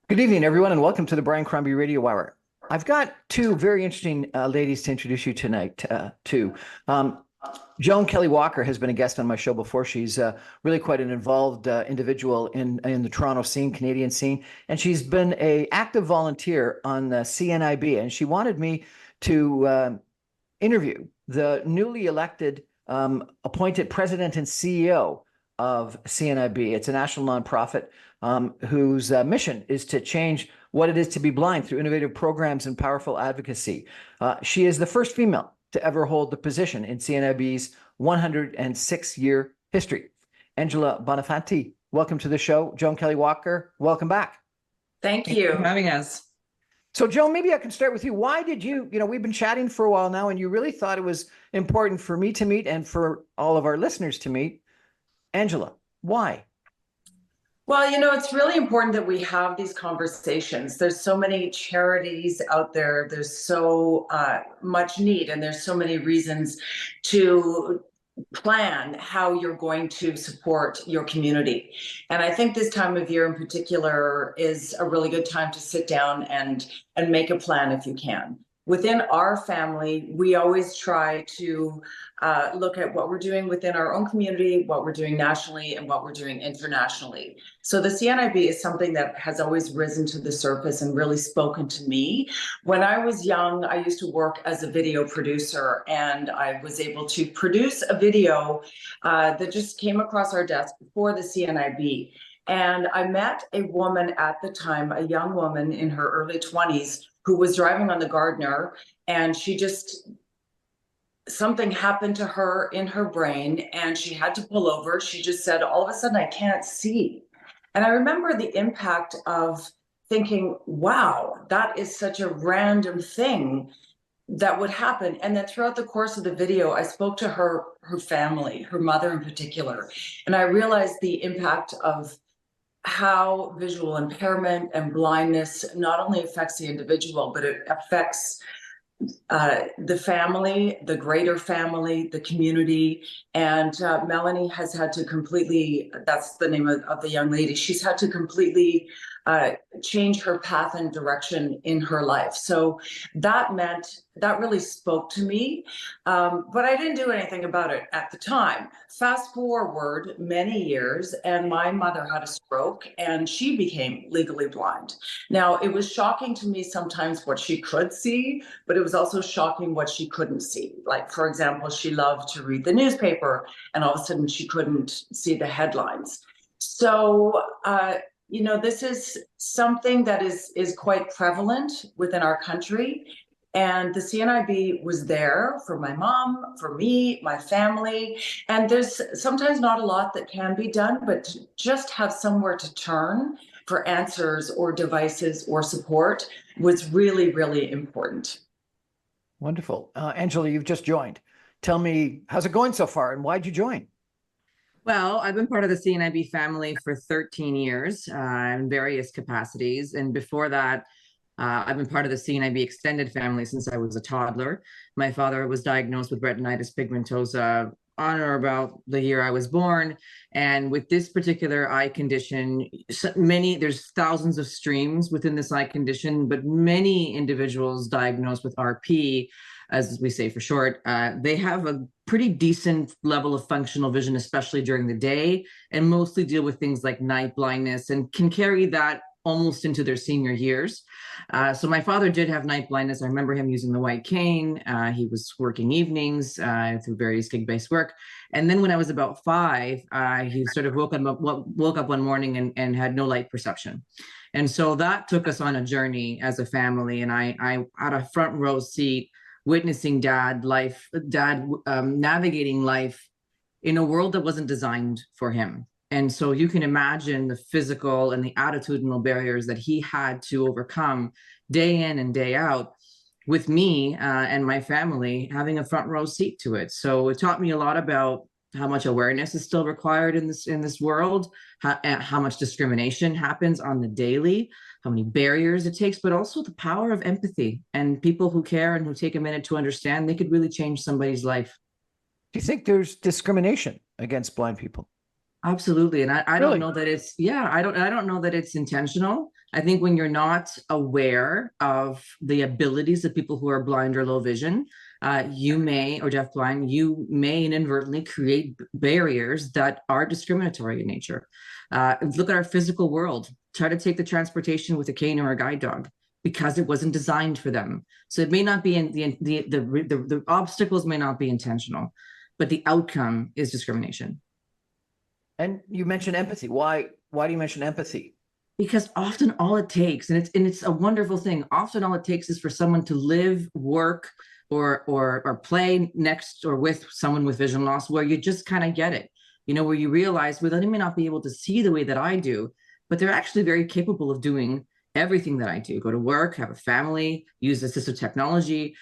Good evening, everyone, and welcome to the Brian Crombie Radio Hour. I've got two very interesting ladies to introduce you tonight to. Joan Kelly Walker has been a guest on my show before. She's really quite an involved individual in the Toronto scene, Canadian scene, and she's been an active volunteer on the CNIB, and she wanted me to interview the newly elected appointed president and CEO of CNIB. It's a national nonprofit whose mission is to change what it is to be blind through innovative programs and powerful advocacy. She is the first female to ever hold the position in CNIB's 106-year history. Angela Bonifanti, welcome to the show. Joan Kelly Walker, welcome back. Thank you for having us. So, Joan, maybe I can start with you. Why did we've been chatting for a while now, and you really thought it was important for me to meet and for all of our listeners to meet Angela. Why? Well, it's really important that we have these conversations. There's so many charities out there. There's so much need, and there's so many reasons to plan how you're going to support your community. And I think this time of year in particular is a really good time to sit down and make a plan if you can. Within our family, we always try to look at what we're doing within our own community, what we're doing nationally, and what we're doing internationally. So the CNIB is something that has always risen to the surface and really spoken to me. When I was young, I used to work as a video producer, and I was able to produce a video that just came across our desk for the CNIB. And I met a woman at the time, a young woman in her early 20s, who was driving on the Gardner, and something happened to her in her brain and she had to pull over. She just said, all of a sudden, I can't see. And I remember the impact of thinking, wow, that is such a random thing that would happen. And then throughout the course of the video, I spoke to her family, her mother in particular, and I realized the impact of how visual impairment and blindness not only affects the individual, but it affects the family, the greater family, the community. And Melanie has had to completely, that's the name of the young lady, she's had to completely change her path and direction in her life. So that really spoke to me, but I didn't do anything about it at the time. Fast forward many years, and my mother had a stroke and she became legally blind. Now, it was shocking to me sometimes what she could see, but it was also shocking what she couldn't see. Like, for example, she loved to read the newspaper and all of a sudden she couldn't see the headlines. So, this is something that is quite prevalent within our country. And the CNIB was there for my mom, for me, my family. And there's sometimes not a lot that can be done, but to just have somewhere to turn for answers or devices or support was really, really important. Wonderful. Angela, you've just joined. Tell me, how's it going so far and why'd you join? Well, I've been part of the CNIB family for 13 years in various capacities. And before that, I've been part of the CNIB extended family since I was a toddler. My father was diagnosed with retinitis pigmentosa on or about the year I was born. And with this particular eye condition, there's thousands of streams within this eye condition, but many individuals diagnosed with RP, as we say for short, they have a pretty decent level of functional vision, especially during the day, and mostly deal with things like night blindness and can carry that almost into their senior years. So my father did have night blindness. I remember him using the white cane. He was working evenings through various gig-based work. And then when I was about 5, he sort of woke up one morning and had no light perception. And so that took us on a journey as a family. And I had a front row seat witnessing dad navigating life in a world that wasn't designed for him. And so you can imagine the physical and the attitudinal barriers that he had to overcome day in and day out, with me and my family having a front row seat to it. So it taught me a lot about how much awareness is still required in this world, how much discrimination happens on the daily, how many barriers it takes, but also the power of empathy and people who care and who take a minute to understand they could really change somebody's life. Do you think there's discrimination against blind people? Absolutely. And I don't Really? know that it's, yeah, I don't know that it's intentional. I think when you're not aware of the abilities of people who are blind or low vision, you may, or deafblind, you may inadvertently create barriers that are discriminatory in nature. Look at our physical world. Try to take the transportation with a cane or a guide dog because it wasn't designed for them. So it may not be in the obstacles may not be intentional, but the outcome is discrimination. And you mentioned empathy. Why do you mention empathy? Because often all it takes, and it's a wonderful thing, often all it takes is for someone to live, work, or play next or with someone with vision loss, where you just kind of get it, where you realize, well, they may not be able to see the way that I do, but they're actually very capable of doing everything that I do. Go to work, have a family, use assistive technology.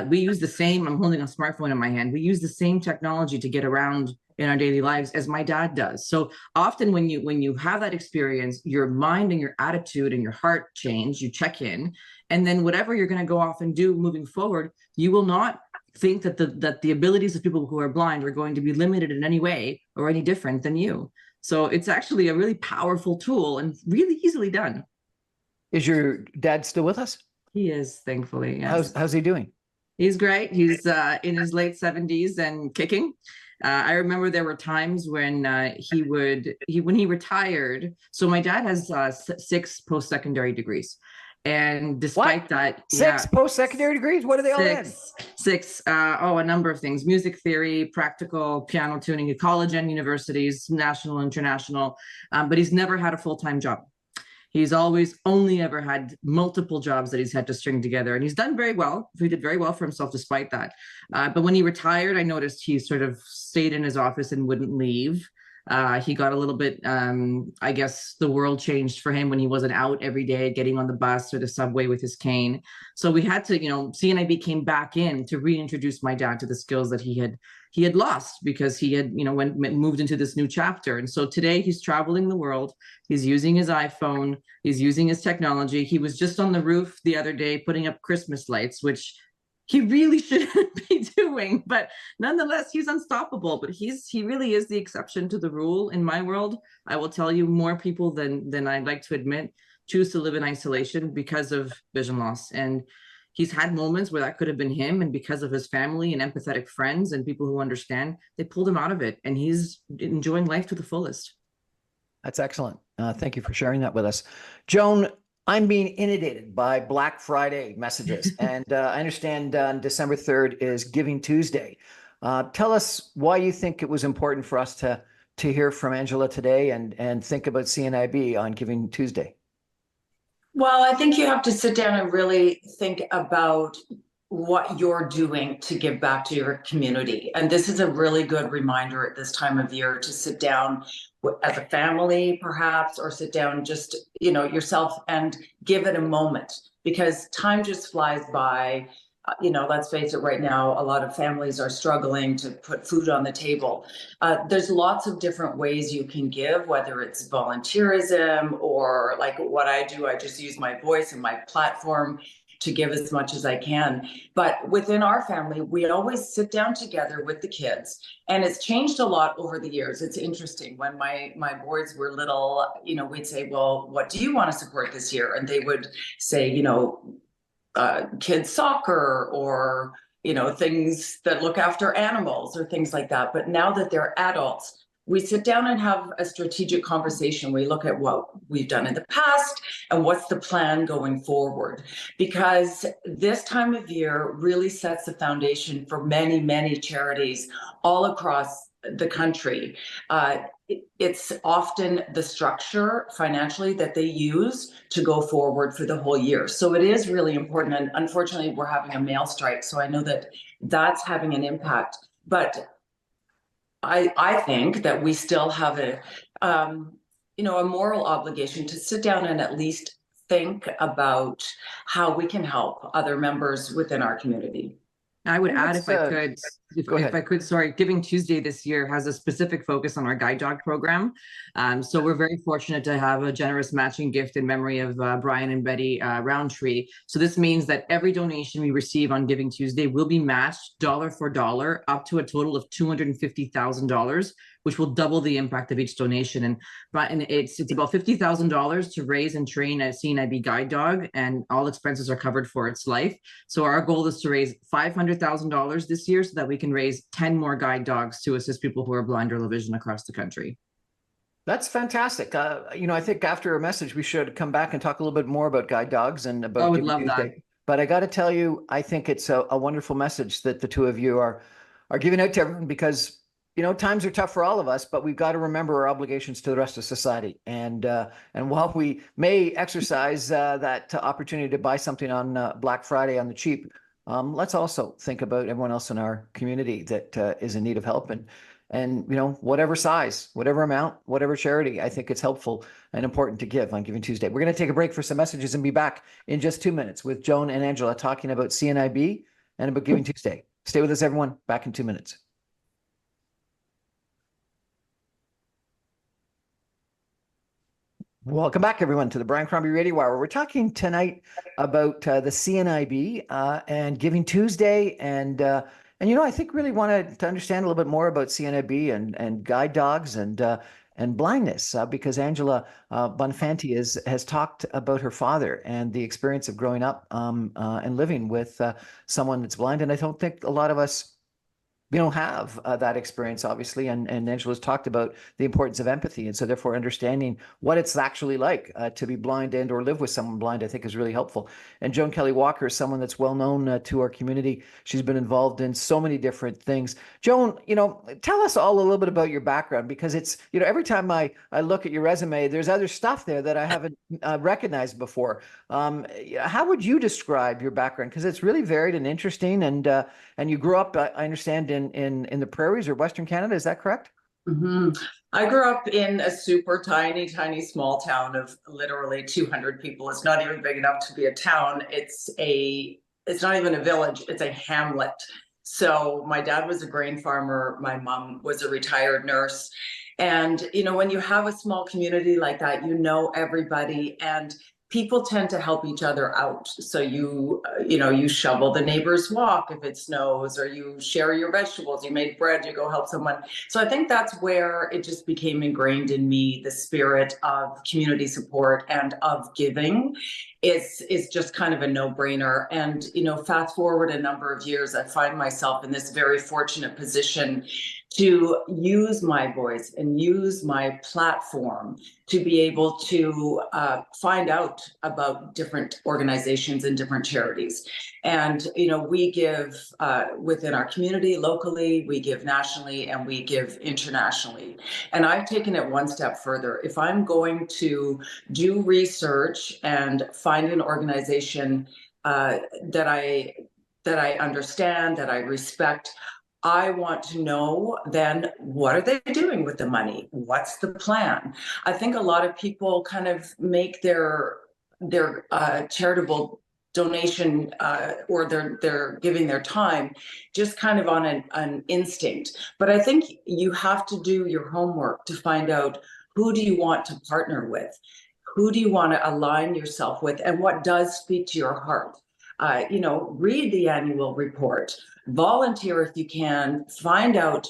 We use the same, I'm holding a smartphone in my hand, we use the same technology to get around in our daily lives as my dad does. So often when you have that experience, your mind and your attitude and your heart change, you check in, and then whatever you're going to go off and do moving forward, you will not think that the abilities of people who are blind are going to be limited in any way or any different than you. So it's actually a really powerful tool and really easily done. Is your dad still with us? He is, thankfully. Yes. How's he doing? He's great. He's in his late 70s and kicking. I remember there were times when when he retired. So my dad has 6 post-secondary degrees, and despite What? that, 6 post-secondary degrees? What are they all in? Six. A number of things: music theory, practical, piano tuning at college and universities, national, international. But he's never had a full-time job. He's always only ever had multiple jobs that he's had to string together, and he's done very well. He did very well for himself despite that. But when he retired, I noticed he sort of stayed in his office and wouldn't leave. He got a little bit, I guess the world changed for him when he wasn't out every day getting on the bus or the subway with his cane. So we had to, CNIB came back in to reintroduce my dad to the skills that he had lost because he had, moved into this new chapter. And so today he's traveling the world. He's using his iPhone. He's using his technology. He was just on the roof the other day putting up Christmas lights, which he really shouldn't be doing, but nonetheless, he's unstoppable. But he really is the exception to the rule in my world. I will tell you, more people than I'd like to admit choose to live in isolation because of vision loss. And he's had moments where that could have been him, and because of his family and empathetic friends and people who understand, they pulled him out of it, and he's enjoying life to the fullest. That's excellent. Thank you for sharing that with us. Joan, I'm being inundated by Black Friday messages, and I understand December 3rd is Giving Tuesday. Tell us why you think it was important for us to hear from Angela today and think about CNIB on Giving Tuesday. Well, I think you have to sit down and really think about what you're doing to give back to your community. And this is a really good reminder at this time of year to sit down as a family, perhaps, or sit down just, yourself and give it a moment, because time just flies by. Let's face it, right now, a lot of families are struggling to put food on the table. There's lots of different ways you can give, whether it's volunteerism or like what I do. I just use my voice and my platform to give as much as I can. But within our family, we always sit down together with the kids, and it's changed a lot over the years. It's interesting. When my boys were little, we'd say, well, what do you want to support this year? And they would say, kids soccer, or things that look after animals or things like that. But now that they're adults, we sit down and have a strategic conversation. We look at what we've done in the past and what's the plan going forward, because this time of year really sets the foundation for many, many charities all across the country. It's often the structure financially that they use to go forward for the whole year. So it is really important. And unfortunately, we're having a mail strike, so I know that that's having an impact. But I think that we still have a moral obligation to sit down and at least think about how we can help other members within our community. I would add, if I could, Go ahead. If I could, sorry, Giving Tuesday this year has a specific focus on our guide dog program. So we're very fortunate to have a generous matching gift in memory of Brian and Betty Roundtree. So this means that every donation we receive on Giving Tuesday will be matched dollar for dollar up to a total of $250,000, which will double the impact of each donation. And it's about $50,000 to raise and train a CNIB guide dog, and all expenses are covered for its life. So our goal is to raise $500,000 this year so that we can raise 10 more guide dogs to assist people who are blind or low vision across the country. That's fantastic. I think after a message, we should come back and talk a little bit more about guide dogs and about I would Giving love Tuesday. that. But I got to tell you, I think it's a wonderful message that the two of you are giving out to everyone, because times are tough for all of us, but we've got to remember our obligations to the rest of society. And while we may exercise that opportunity to buy something on Black Friday on the cheap, let's also think about everyone else in our community that is in need of help. And whatever size, whatever amount, whatever charity, I think it's helpful and important to give on Giving Tuesday. We're going to take a break for some messages and be back in just 2 minutes with Joan and Angela talking about CNIB and about Giving Tuesday. Stay with us, everyone. Back in 2 minutes. Welcome back, everyone, to the Brian Crombie Radio Hour. We're talking tonight about the CNIB and Giving Tuesday, and I think really wanted to understand a little bit more about CNIB and guide dogs and blindness, because Angela Bonfanti has talked about her father and the experience of growing up and living with someone that's blind, and I don't think a lot of us have that experience, obviously. And Angela's talked about the importance of empathy. And so therefore understanding what it's actually like to be blind and or live with someone blind, I think is really helpful. And Joan Kelly Walker is someone that's well known to our community. She's been involved in so many different things. Joan, tell us all a little bit about your background, because it's, every time I look at your resume, there's other stuff there that I haven't recognized before. How would you describe your background? Because it's really varied and interesting. And you grew up, I understand, in the prairies or Western Canada. Is that correct? Mm-hmm. I grew up in a super tiny small town of literally 200 people. It's not even big enough to be a town. It's not even a village. It's a hamlet. So my dad was a grain farmer. My mom was a retired nurse. And, when you have a small community like that, everybody, and people tend to help each other out. So you shovel the neighbor's walk if it snows, or you share your vegetables, you make bread, you go help someone. So I think that's where it just became ingrained in me, the spirit of community support and of giving is just kind of a no-brainer. And, fast forward a number of years, I find myself in this very fortunate position to use my voice and use my platform to be able to find out about different organizations and different charities. And, we give within our community locally, we give nationally, and we give internationally. And I've taken it one step further. If I'm going to do research and find an organization that I understand, that I respect, I want to know then, what are they doing with the money? What's the plan? I think a lot of people kind of make their charitable donation or they're giving their time just kind of on an instinct. But I think you have to do your homework to find out, who do you want to partner with? Who do you want to align yourself with? And what does speak to your heart? Read the annual report. Volunteer if you can, find out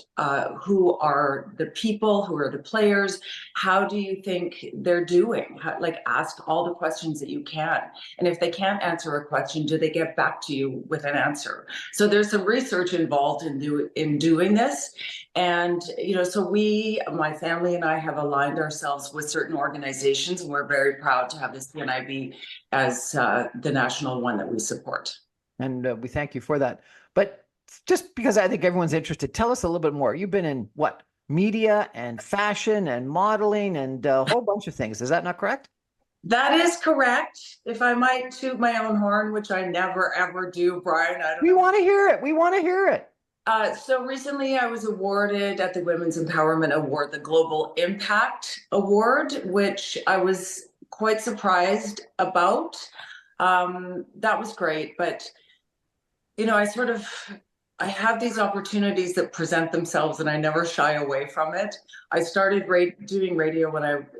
who are the people, who are the players, how do you think they're doing? Ask all the questions that you can. And if they can't answer a question, do they get back to you with an answer? So there's some research involved in doing this. And, so my family and I have aligned ourselves with certain organizations, and we're very proud to have the CNIB as the national one that we support. And we thank you for that. But just because I think everyone's interested, tell us a little bit more. You've been in what? Media and fashion and modeling and a whole bunch of things. Is that not correct? That is correct. If I might toot my own horn, which I never, ever do, Brian. We want to hear it. We want to hear it. So recently I was awarded at the Women's Empowerment Award, the Global Impact Award, which I was quite surprised about. That was great. But, I sort of I have these opportunities that present themselves and I never shy away from it. I started doing radio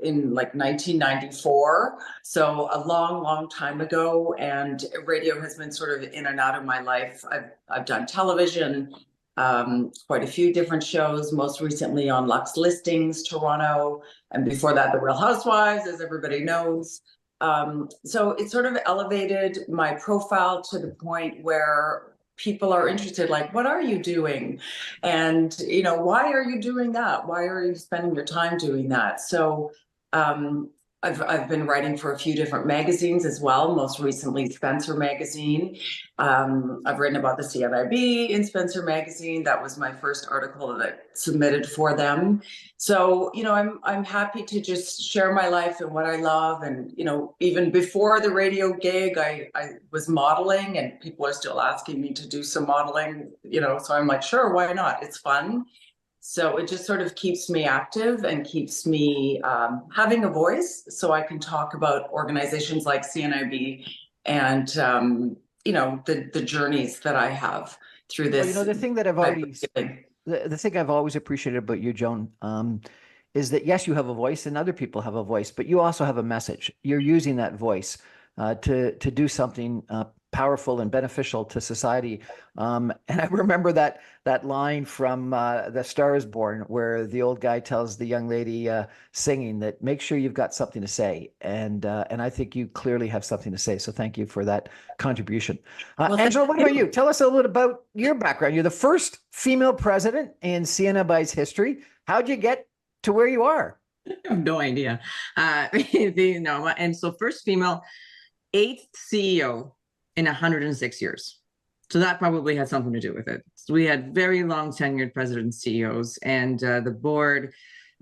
in like 1994. So a long, long time ago. And radio has been sort of in and out of my life. I've done television, quite a few different shows, most recently on Lux Listings, Toronto. And before that, The Real Housewives, as everybody knows. So it sort of elevated my profile to the point where people are interested, like, what are you doing? And, why are you doing that? Why are you spending your time doing that? So I've been writing for a few different magazines as well, most recently Spencer Magazine. I've written about the CNIB in Spencer Magazine. That was my first article that I submitted for them. So, I'm happy to just share my life and what I love. And, even before the radio gig, I was modeling and people are still asking me to do some modeling, so I'm like, sure, why not? It's fun. So it just sort of keeps me active and keeps me having a voice so I can talk about organizations like CNIB and, the journeys that I have through this. Well, the thing that the thing I've always appreciated about you, Joan, is that yes, you have a voice and other people have a voice, but you also have a message. You're using that voice to do something powerful and beneficial to society. And I remember that line from The Star Is Born, where the old guy tells the young lady singing that make sure you've got something to say. And I think you clearly have something to say. So thank you for that contribution. Well, Angela, what about you? Tell us a little bit about your background. You're the first female president in CNBI's history. How'd you get to where you are? I have no idea. And so first female, 8th CEO in 106 years. So that probably had something to do with it. So we had very long tenured presidents, CEOs, and the board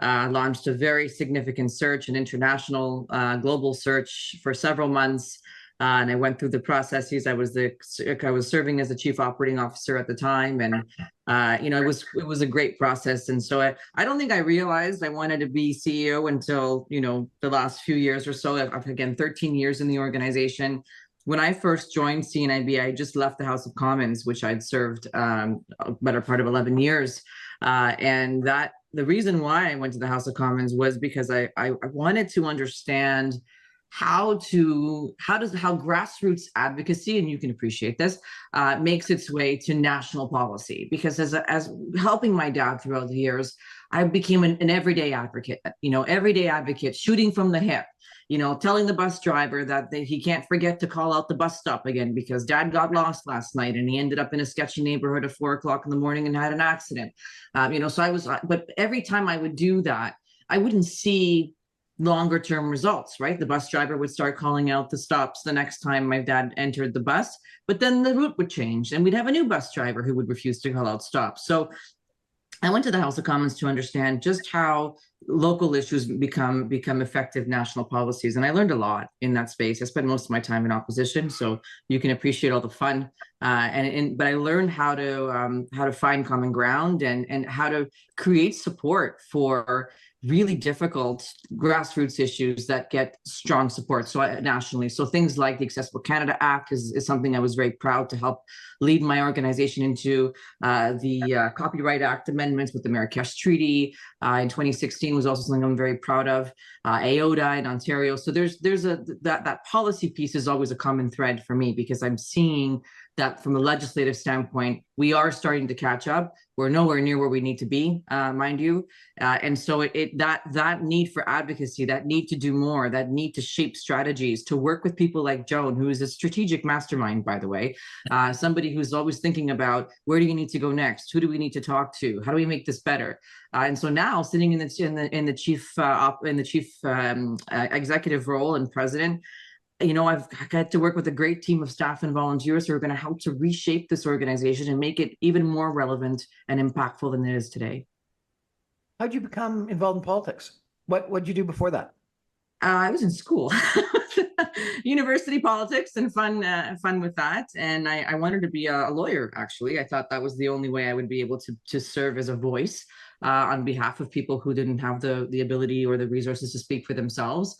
launched a very significant search, an international global search for several months. And I went through the processes. I was serving as the chief operating officer at the time, and it was a great process. And so I don't think I realized I wanted to be CEO until the last few years or so. Again, 13 years in the organization. When I first joined CNIB, I just left the House of Commons, which I'd served a better part of 11 years, and that the reason why I went to the House of Commons was because I wanted to understand how grassroots advocacy, and you can appreciate this, makes its way to national policy. Because as helping my dad throughout the years, I became an everyday advocate, shooting from the hip, telling the bus driver that he can't forget to call out the bus stop again because dad got lost last night and he ended up in a sketchy neighborhood at 4 o'clock in the morning and had an accident. But every time I would do that, I wouldn't see longer term results, right? The bus driver would start calling out the stops the next time my dad entered the bus, but then the route would change and we'd have a new bus driver who would refuse to call out stops. So I went to the House of Commons to understand just how local issues become effective national policies. And I learned a lot in that space. I spent most of my time in opposition, so you can appreciate all the fun. But I learned how to find common ground and how to create support for really difficult grassroots issues that get strong support nationally. So things like the Accessible Canada Act is something I was very proud to help lead my organization into. The Copyright Act amendments with the Marrakesh Treaty in 2016 was also something I'm very proud of. AODA in Ontario. So there's that policy piece is always a common thread for me because I'm seeing that from a legislative standpoint, we are starting to catch up. We're nowhere near where we need to be, mind you. And so that need for advocacy, that need to do more, that need to shape strategies, to work with people like Joan, who is a strategic mastermind, by the way, somebody who's always thinking about where do you need to go next? Who do we need to talk to? How do we make this better? And so now sitting in the chief executive role and president, I've got to work with a great team of staff and volunteers who are going to help to reshape this organization and make it even more relevant and impactful than it is today. How'd you become involved in politics? What did you do before that? I was in school, university politics, and fun with that. And I wanted to be a lawyer, actually. I thought that was the only way I would be able to serve as a voice on behalf of people who didn't have the ability or the resources to speak for themselves.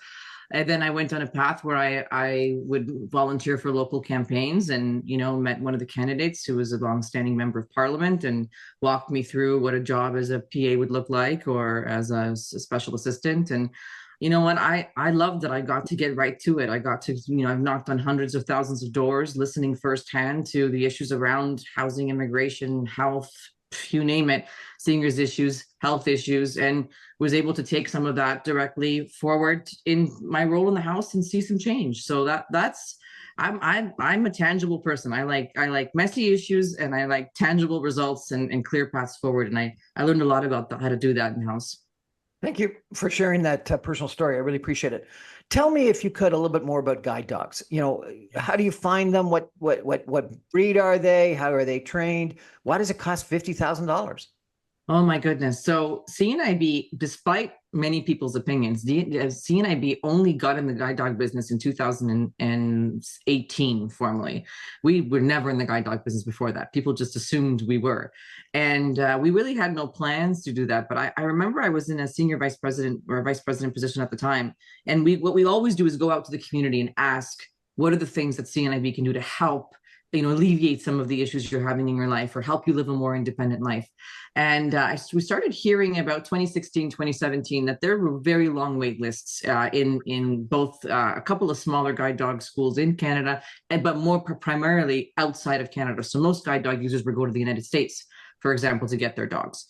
And then I went on a path where I would volunteer for local campaigns and, met one of the candidates who was a longstanding member of parliament and walked me through what a job as a PA would look like or as a special assistant. And you know what? I love that I got to get right to it. I got to, I've knocked on hundreds of thousands of doors, listening firsthand to the issues around housing, immigration, health, you name it, seniors issues, health issues, and was able to take some of that directly forward in my role in the House and see some change. So that's I'm a tangible person. I like messy issues and I like tangible results and clear paths forward. And I learned a lot about how to do that in the House. Thank you for sharing that personal story. I really appreciate it. Tell me, if you could, a little bit more about guide dogs. How do you find them? What breed are they? How are they trained? Why does it cost $50,000? Oh my goodness. So CNIB, despite many people's opinions, CNIB only got in the guide dog business in 2018 formally. We were never in the guide dog business before that. People just assumed we were. And we really had no plans to do that. But I remember I was in a senior vice president or vice president position at the time. And what we always do is go out to the community and ask, what are the things that CNIB can do to help alleviate some of the issues you're having in your life or help you live a more independent life. And we started hearing about 2016, 2017, that there were very long wait lists in both a couple of smaller guide dog schools in Canada, but more primarily outside of Canada. So most guide dog users would go to the United States, for example, to get their dogs.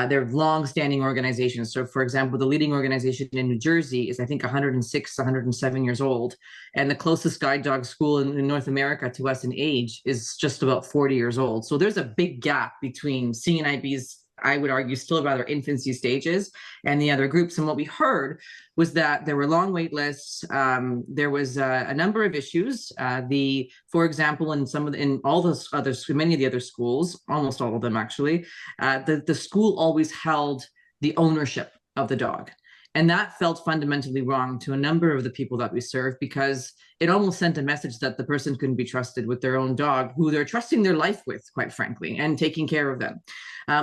They're long-standing organizations. So, for example, the leading organization in New Jersey is, I think, 106, 107 years old. And the closest guide dog school in North America to us in age is just about 40 years old. So there's a big gap between CNIB's, I would argue, still rather infancy stages and the other groups. And what we heard was that there were long wait lists. There was a number of issues. For example, in many of the other schools, almost all of them actually, the school always held the ownership of the dog. And that felt fundamentally wrong to a number of the people that we serve, because it almost sent a message that the person couldn't be trusted with their own dog, who they're trusting their life with, quite frankly, and taking care of them.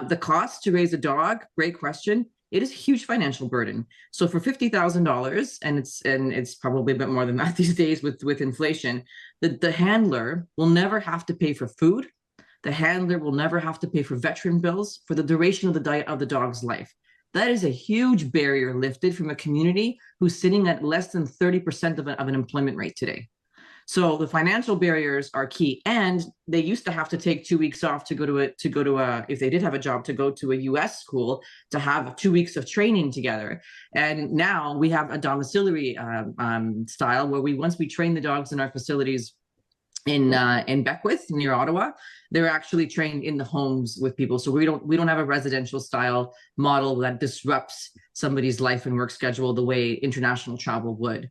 The cost to raise a dog, great question. It is a huge financial burden. So for $50,000, and it's probably a bit more than that these days with inflation, the handler will never have to pay for food. The handler will never have to pay for veteran bills for the duration of the dog's life. That is a huge barrier lifted from a community who's sitting at less than 30% of an employment rate today. So the financial barriers are key. And they used to have to take 2 weeks off to go to if they did have a job, to go to a US school to have 2 weeks of training together. And now we have a domiciliary style where once we train the dogs in our facilities in Beckwith near Ottawa, they're actually trained in the homes with people. So we don't have a residential style model that disrupts somebody's life and work schedule the way international travel would.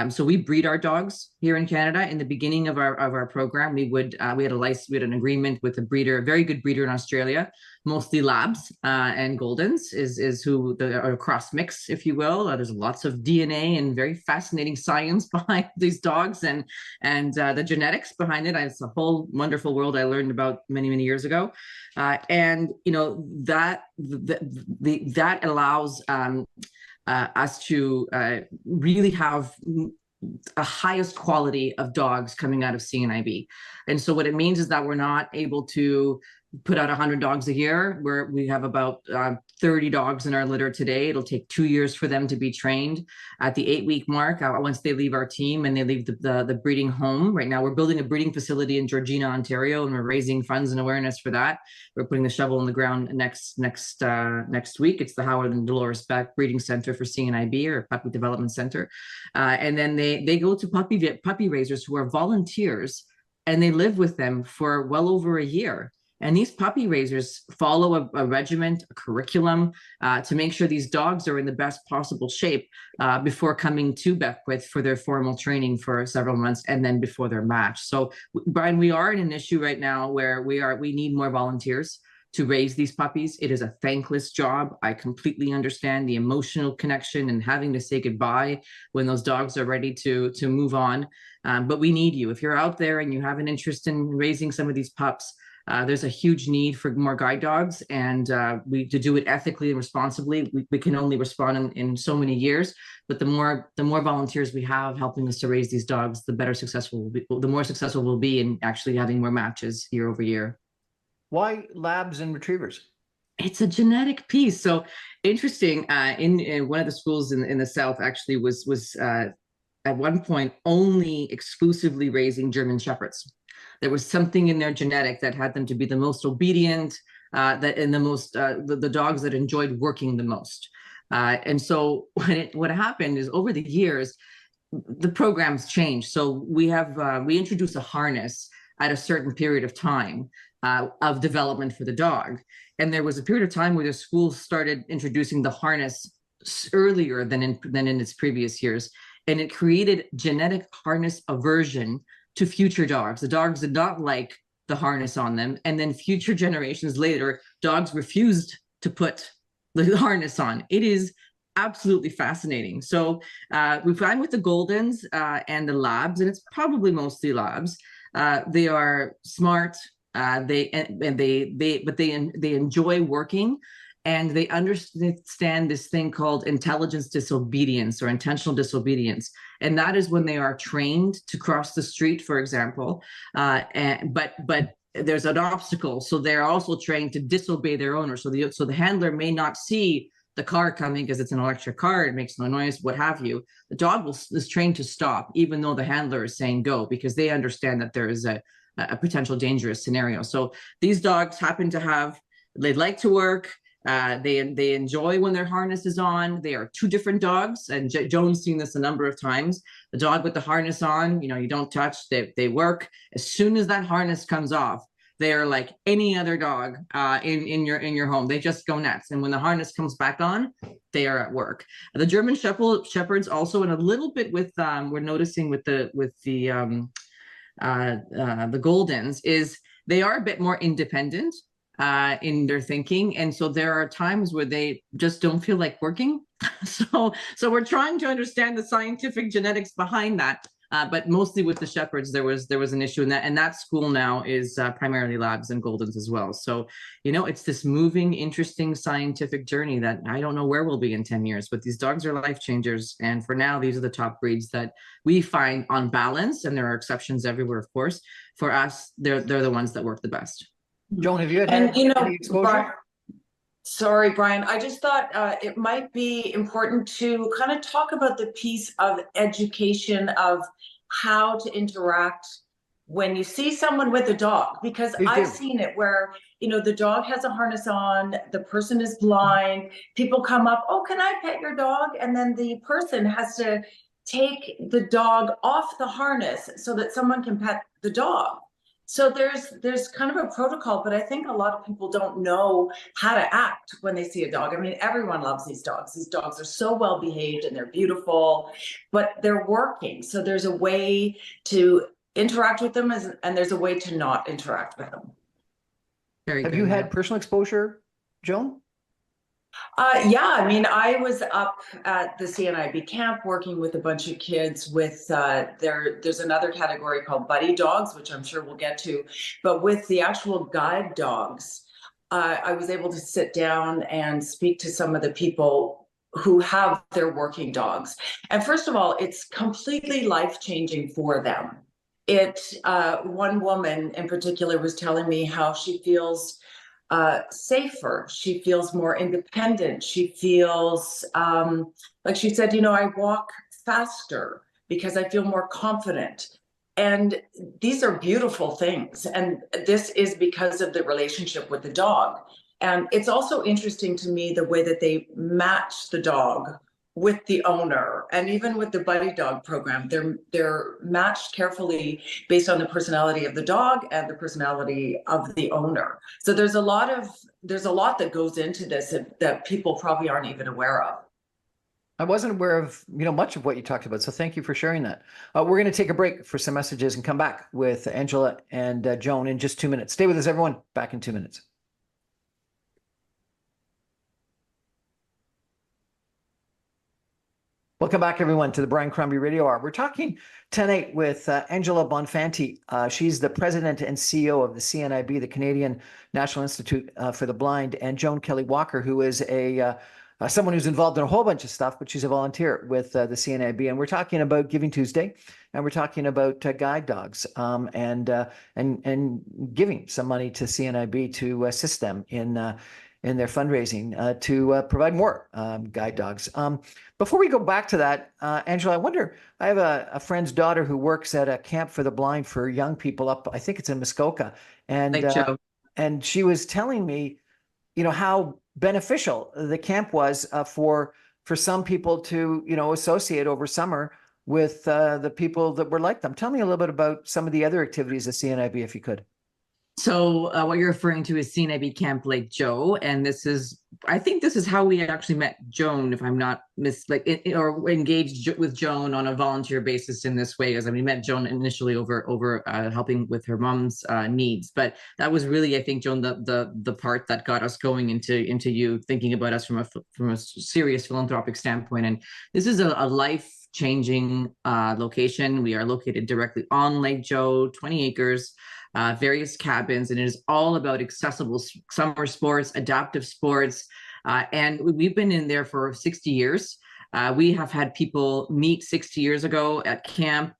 So we breed our dogs here in Canada. In the beginning of our program, we had an agreement with a very good breeder in Australia, mostly labs and Goldens is who are cross mix, if you will. There's lots of DNA and very fascinating science behind these dogs and the genetics behind it. It's a whole wonderful world I learned about many years ago, and that allows us to really have a highest quality of dogs coming out of CNIB. And so what it means is that we're not able to put out 100 dogs a year, where we have about 30 dogs in our litter today. It'll take 2 years for them to be trained. At the 8-week mark, once they leave our team and they leave the breeding home. Right now, we're building a breeding facility in Georgina, Ontario, and we're raising funds and awareness for that. We're putting the shovel in the ground next week. It's the Howard and Dolores Beck Breeding Center for CNIB, or Puppy Development Center. And then they go to puppy raisers who are volunteers, and they live with them for well over a year. And these puppy raisers follow a regiment, a curriculum, to make sure these dogs are in the best possible shape before coming to Beckwith for their formal training for several months, and then before their match. So, Brian, we are in an issue right now where we need more volunteers to raise these puppies. It is a thankless job. I completely understand the emotional connection and having to say goodbye when those dogs are ready to move on. But we need you. If you're out there and you have an interest in raising some of these pups, There's a huge need for more guide dogs, and to do it ethically and responsibly, we can only respond in so many years. But the more volunteers we have helping us to raise these dogs, the more successful we'll be in actually having more matches year over year. Why labs and retrievers? It's a genetic piece. So interesting. In one of the schools in the South actually was at one point only exclusively raising German Shepherds. There was something in their genetic that had them to be the most obedient, the dogs that enjoyed working the most. And so what happened is over the years, the programs changed. So we introduced a harness at a certain period of time of development for the dog. And there was a period of time where the school started introducing the harness earlier than in its previous years. And it created genetic harness aversion to future dogs. The dogs did not like the harness on them. And then future generations later, dogs refused to put the harness on. It is absolutely fascinating. So we find with the Goldens and the Labs, and it's probably mostly Labs, they are smart, they enjoy working, and they understand this thing called intelligence disobedience or intentional disobedience. And that is when they are trained to cross the street, for example, but there's an obstacle. So they're also trained to disobey their owner. So the handler may not see the car coming because it's an electric car, it makes no noise, what have you. The dog is trained to stop, even though the handler is saying go, because they understand that there is a potential dangerous scenario. So these dogs happen to they like to work, they enjoy when their harness is on. They are two different dogs, and Joan's seen this a number of times. The dog with the harness on, you don't touch, they work. As soon as that harness comes off, they are like any other dog in your home. They just go nuts. And when the harness comes back on, they are at work. The German Shepherds also, and a little bit with we're noticing with the Goldens, is they are a bit more independent in their thinking, and so there are times where they just don't feel like working. So we're trying to understand the scientific genetics behind that. But mostly with the Shepherds, there was an issue in that, and that school now is primarily Labs and Goldens as well. So, it's this moving, interesting scientific journey that I don't know where we'll be in 10 years, but these dogs are life changers. And for now, these are the top breeds that we find on balance, and there are exceptions everywhere, of course. For us, they're the ones that work the best. Joan, have you had any exposure? Sorry, Brian. I just thought it might be important to kind of talk about the piece of education of how to interact when you see someone with a dog, because I've seen it where, the dog has a harness on, the person is blind, people come up, oh, can I pet your dog? And then the person has to take the dog off the harness so that someone can pet the dog. So there's kind of a protocol, but I think a lot of people don't know how to act when they see a dog. I mean, everyone loves these dogs. These dogs are so well behaved and they're beautiful, but they're working. So there's a way to interact with them and there's a way to not interact with them. Have you had personal exposure, Joan? Yeah, I mean, I was up at the Cnib camp working with a bunch of kids with, there's another category called buddy dogs, which I'm sure we'll get to, but with the actual guide dogs, I was able to sit down and speak to some of the people who have their working dogs. And first of all, it's completely life-changing for them. One woman in particular was telling me how she feels safer. She feels more independent. She feels, like she said, I walk faster because I feel more confident. And these are beautiful things. And this is because of the relationship with the dog. And it's also interesting to me the way that they match the dog with the owner, and even with the buddy dog program, they're matched carefully based on the personality of the dog and the personality of the owner. So there's a lot that goes into this that people probably aren't even aware of. I wasn't aware of much of what you talked about, so thank you for sharing that. We're going to take a break for some messages and come back with Angela and Joan in just 2 minutes. Stay with us, everyone. Back in 2 minutes. Welcome back, everyone, to the Brian Crombie Radio Hour. We're talking tonight with Angela Bonfanti. She's the president and CEO of the CNIB, the Canadian National Institute for the Blind, and Joan Kelly Walker, who is someone who's involved in a whole bunch of stuff, but she's a volunteer with the CNIB. And we're talking about Giving Tuesday, and we're talking about guide dogs and giving some money to CNIB to assist them in their fundraising to provide more guide dogs. Before we go back to that, Angela, I wonder, I have a friend's daughter who works at a camp for the blind for young people up, I think it's in Muskoka. And she was telling me, how beneficial the camp was for some people to, associate over summer with the people that were like them. Tell me a little bit about some of the other activities of CNIB, if you could. So what you're referring to is CNIB Camp Lake Joe, and I think this is how we actually met Joan, if I'm not or engaged with Joan on a volunteer basis in this way. As we met Joan initially over helping with her mom's needs, but that was really, I think, Joan, the part that got us going into you thinking about us from a serious philanthropic standpoint. And this is a life-changing location. We are located directly on Lake Joe, 20 acres. Various cabins, and it is all about accessible summer sports, adaptive sports, and we've been in there for 60 years. We have had people meet 60 years ago at camp,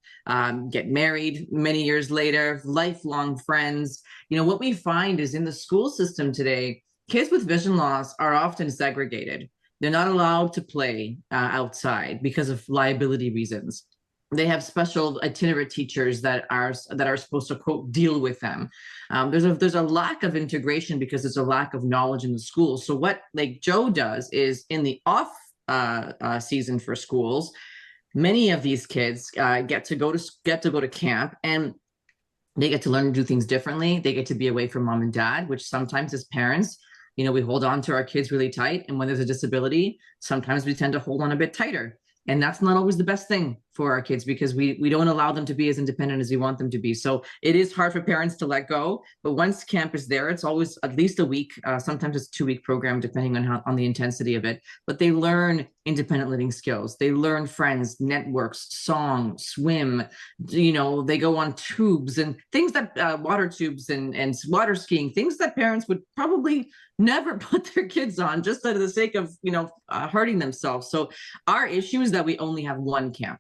get married many years later, lifelong friends. What we find is in the school system today, kids with vision loss are often segregated. They're not allowed to play outside because of liability reasons. They have special itinerant teachers that are supposed to, quote, deal with them. There's a lack of integration because there's a lack of knowledge in the schools. So what Lake Joe does is, in the off season for schools, many of these kids get to go to camp, and they get to learn to do things differently. They get to be away from mom and dad, which sometimes as parents, we hold on to our kids really tight. And when there's a disability, sometimes we tend to hold on a bit tighter. And that's not always the best thing for our kids, because we don't allow them to be as independent as we want them to be. So it is hard for parents to let go. But once camp is there, it's always at least a week. Sometimes it's a 2-week program, depending on the intensity of it. But they learn independent living skills. They learn friends, networks, song, swim. They go on tubes and things that water tubes and water skiing, things that parents would probably never put their kids on, just out of the sake of hurting themselves. So our issue is that we only have one camp.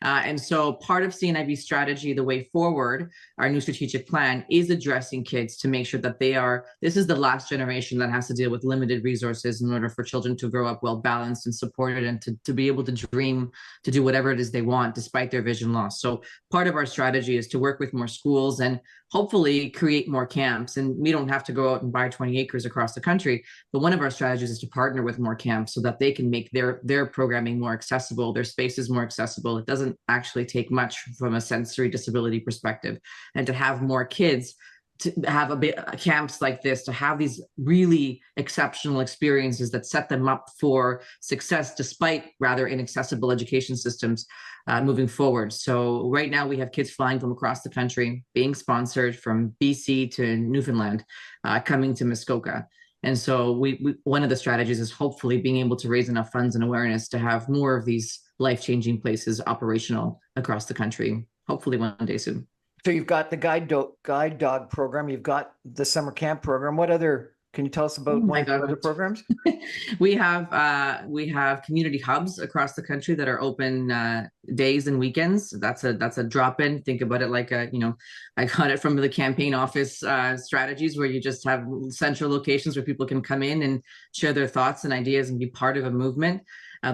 And so part of CNIB's strategy, the way forward, our new strategic plan, is addressing kids to make sure that this is the last generation that has to deal with limited resources in order for children to grow up well balanced and supported, and to be able to dream, to do whatever it is they want despite their vision loss. So part of our strategy is to work with more schools and hopefully create more camps. And we don't have to go out and buy 20 acres across the country, but one of our strategies is to partner with more camps so that they can make their programming more accessible, their spaces more accessible. It doesn't actually take much from a sensory disability perspective, and to have more kids to have camps like this, to have these really exceptional experiences that set them up for success despite rather inaccessible education systems moving forward. So right now we have kids flying from across the country, being sponsored from BC to Newfoundland, coming to Muskoka. And so one of the strategies is hopefully being able to raise enough funds and awareness to have more of these life-changing places operational across the country, hopefully one day soon. So you've got the guide dog program, you've got the summer camp program. Can you tell us about other programs? We have community hubs across the country that are open days and weekends. That's a drop-in. Think about it like I got it from the campaign office strategies, where you just have central locations where people can come in and share their thoughts and ideas and be part of a movement.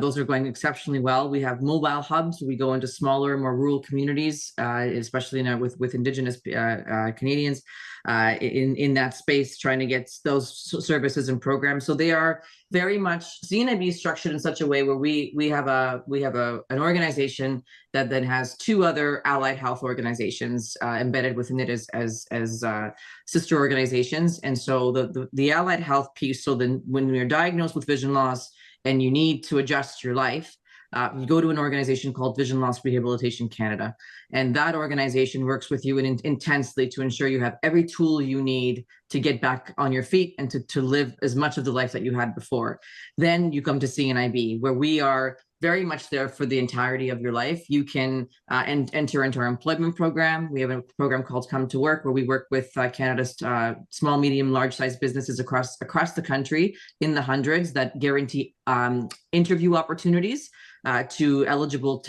Those are going exceptionally well. We have mobile hubs. We go into smaller, more rural communities, especially with Indigenous Canadians in that space, trying to get those services and programs. So they are very much CNIB structured in such a way where we have an organization that then has 2 other allied health organizations embedded within it as sister organizations. And so the allied health piece. So then when you're diagnosed with vision loss and you need to adjust your life, you go to an organization called Vision Loss Rehabilitation Canada. And that organization works with you intensely to ensure you have every tool you need to get back on your feet and to live as much of the life that you had before. Then you come to CNIB, where we are very much there for the entirety of your life. You can enter into our employment program. We have a program called Come to Work, where we work with Canada's small, medium, large-sized businesses across the country in the hundreds that guarantee interview opportunities to eligible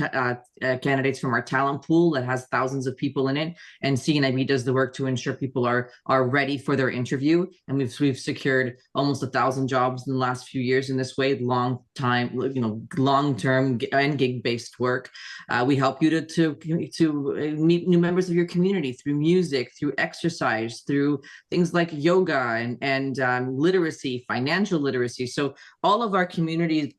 candidates from our talent pool that has thousands of people in it. And CNIB does the work to ensure people are ready for their interview. And we've secured almost 1,000 jobs in the last few years in this way, long-term and gig-based work. We help you to meet new members of your community through music, through exercise, through things like yoga and literacy, financial literacy. So all of our communities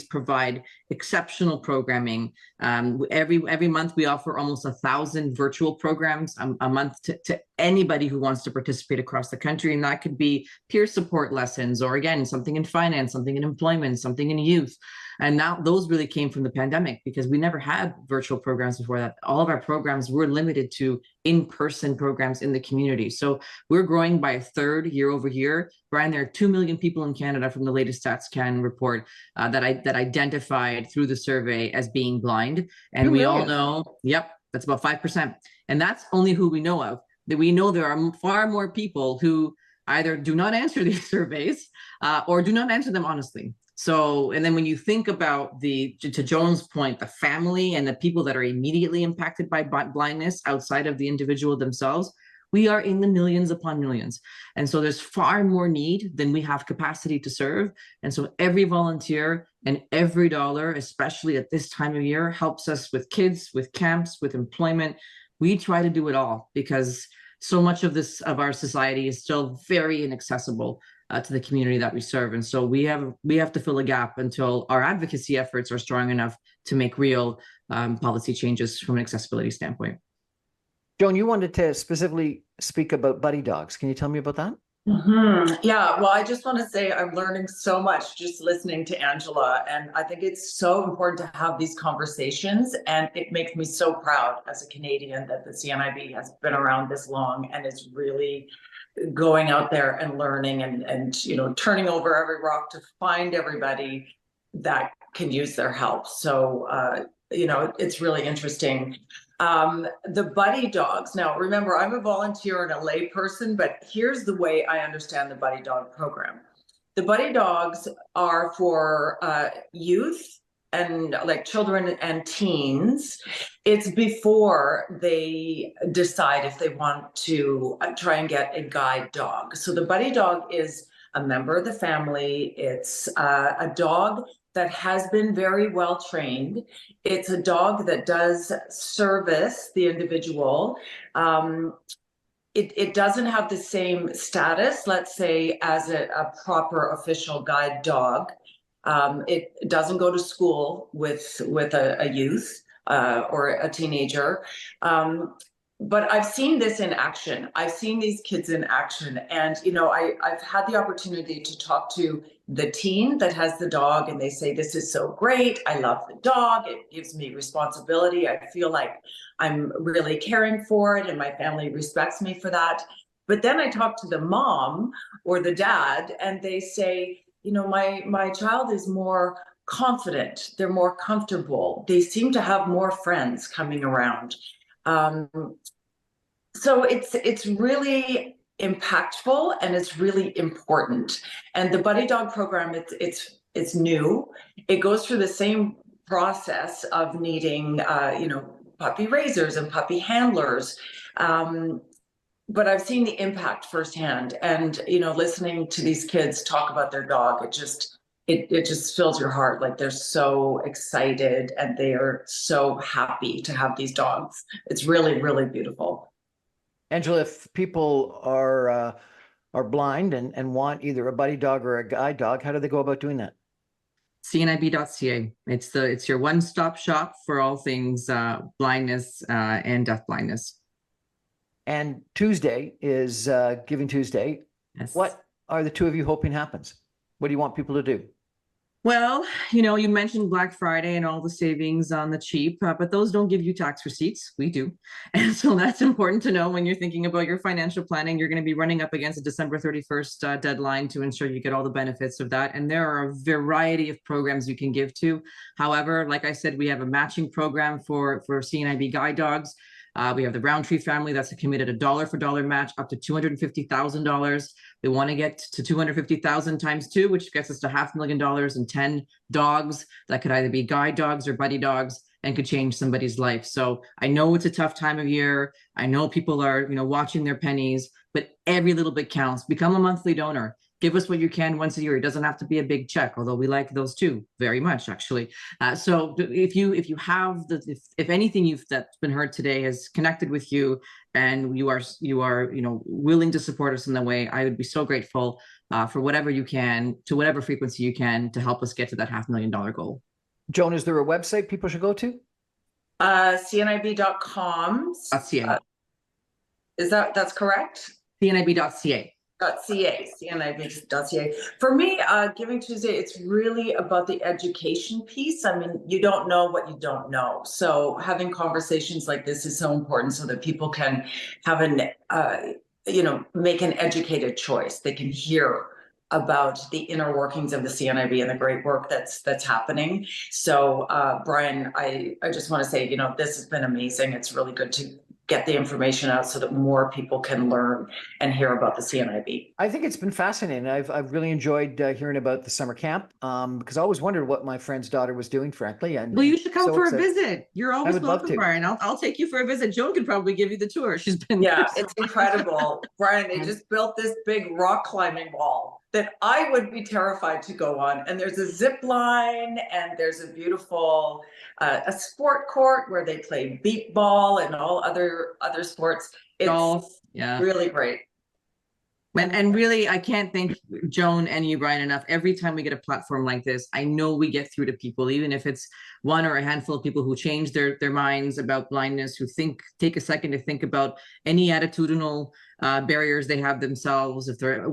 provide exceptional programming. Every month we offer almost 1,000 virtual programs a month to anybody who wants to participate across the country. And that could be peer support lessons, or again, something in finance, something in employment, something in youth. And now those really came from the pandemic, because we never had virtual programs before that. All of our programs were limited to in-person programs in the community. So we're growing by a third year over year. Brian, there are 2 million people in Canada from the latest StatsCan report that identified through the survey as being blind. And we all know, yep, that's about 5%. And that's only who we know of. That we know there are far more people who either do not answer these surveys or do not answer them honestly. So, and then when you think about to Joan's point, the family and the people that are immediately impacted by blindness outside of the individual themselves, we are in the millions upon millions. And so there's far more need than we have capacity to serve. And so every volunteer and every dollar, especially at this time of year, helps us with kids, with camps, with employment. We try to do it all, because so much of our society is still very inaccessible to the community that we serve. And so we have to fill a gap until our advocacy efforts are strong enough to make real policy changes from an accessibility standpoint. Joan, you wanted to specifically speak about buddy dogs. Can you tell me about that? Yeah, well, I just want to say I'm learning so much just listening to Angela, and I think it's so important to have these conversations, and it makes me so proud as a Canadian that the CNIB has been around this long and is really going out there and learning and turning over every rock to find everybody that can use their help. So it's really interesting. The buddy dogs. Now, remember, I'm a volunteer and a lay person, but here's the way I understand the buddy dog program. The buddy dogs are for youth and like children and teens. It's before they decide if they want to try and get a guide dog. So the buddy dog is a member of the family. It's a dog that has been very well trained. It's a dog that does service the individual. It doesn't have the same status, let's say, as a proper official guide dog. It doesn't go to school with a youth or a teenager. But I've seen this in action. I've seen these kids in action. And, I've had the opportunity to talk to the teen that has the dog, and they say, this is so great. I love the dog. It gives me responsibility. I feel like I'm really caring for it, and my family respects me for that. But then I talk to the mom or the dad, and they say, my child is more confident. They're more comfortable. They seem to have more friends coming around. So it's really impactful, and it's really important. And the buddy dog program, it's new. It goes through the same process of needing, puppy raisers and puppy handlers. But I've seen the impact firsthand, and listening to these kids talk about their dog, it just fills your heart. Like, they're so excited and they are so happy to have these dogs. It's really, really beautiful. Angela, if people are blind and want either a buddy dog or a guide dog, how do they go about doing that? Cnib.ca. It's your one-stop shop for all things blindness and deafblindness. And Tuesday is Giving Tuesday. Yes. What are the two of you hoping happens? What do you want people to do? Well, you mentioned Black Friday and all the savings on the cheap, but those don't give you tax receipts. We do. And so that's important to know when you're thinking about your financial planning. You're going to be running up against a December 31st deadline to ensure you get all the benefits of that. And there are a variety of programs you can give to. However, like I said, we have a matching program for CNIB guide dogs. We have the Roundtree family that's committed a dollar for dollar match up to $250,000. We want to get to 250,000 times two, which gets us to $500,000 and 10 dogs that could either be guide dogs or buddy dogs and could change somebody's life. So I know it's a tough time of year. I know people are, watching their pennies, but every little bit counts. Become a monthly donor. Give us what you can once a year. It doesn't have to be a big check, although we like those too very much, actually. So if you have if anything that's been heard today has connected with you, and you are willing to support us in the way, I would be so grateful for whatever you can, to whatever frequency you can, to help us get to that $500,000 goal. Joan, is there a website people should go to? cnib.com. .ca. That's correct? cnib.ca. .ca. For me, Giving Tuesday, it's really about the education piece. I mean, you don't know what you don't know. So having conversations like this is so important so that people can have make an educated choice. They can hear about the inner workings of the CNIB and the great work that's happening. So, Brian, I just want to say, this has been amazing. It's really good to get the information out so that more people can learn and hear about the CNIB. I think it's been fascinating. I've really enjoyed hearing about the summer camp because I always wondered what my friend's daughter was doing, frankly. And well, you should come for a visit. You're always welcome, Brian. I'll take you for a visit. Joan could probably give you the tour. She's been it's incredible. Brian, they just built this big rock climbing wall that I would be terrified to go on. And there's a zip line and there's a beautiful a sport court where they play beep ball and all other sports. It's golf, really great. And really, I can't thank Joan and you, Brian, enough. Every time we get a platform like this, I know we get through to people, even if it's one or a handful of people who change their minds about blindness, who take a second to think about any attitudinal barriers they have themselves, if they're,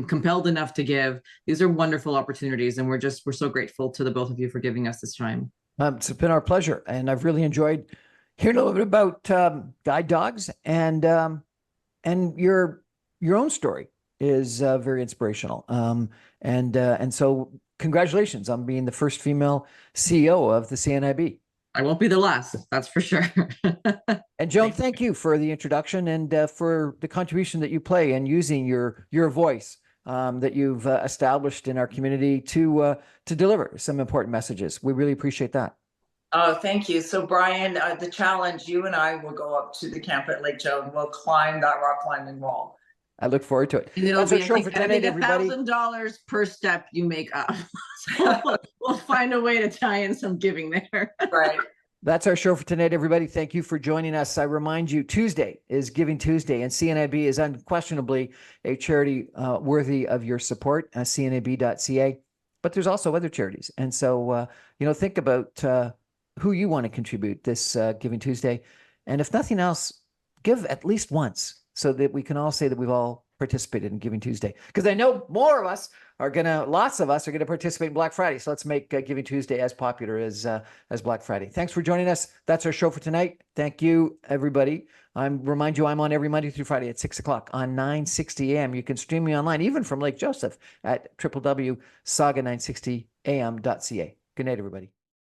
compelled enough to give. These are wonderful opportunities, and we're so grateful to the both of you for giving us this time. It's been our pleasure, and I've really enjoyed hearing a little bit about guide dogs, and your own story is very inspirational. And so congratulations on being the first female CEO of the CNIB. I won't be the last, that's for sure. And Joan, thank you for the introduction and for the contribution that you play in using your voice that you've established in our community to deliver some important messages. We really appreciate that. Oh, thank you. So Brian, the challenge, you and I will go up to the camp at Lake Joan. We'll climb that rock climbing wall. I look forward to it. And it'll be $1,000 per step you make up. So we'll find a way to tie in some giving there. Right. That's our show for tonight, everybody. Thank you for joining us. I remind you, Tuesday is Giving Tuesday, and CNIB is unquestionably a charity worthy of your support, cnib.ca. But there's also other charities. And so, think about who you want to contribute this Giving Tuesday. And if nothing else, give at least once, so that we can all say that we've all participated in Giving Tuesday. Because I know lots of us are gonna participate in Black Friday. So let's make Giving Tuesday as popular as Black Friday. Thanks for joining us. That's our show for tonight. Thank you, everybody. Remind you, I'm on every Monday through Friday at 6 o'clock on 960 AM. You can stream me online, even from Lake Joseph, at www.saga960am.ca. Good night, everybody.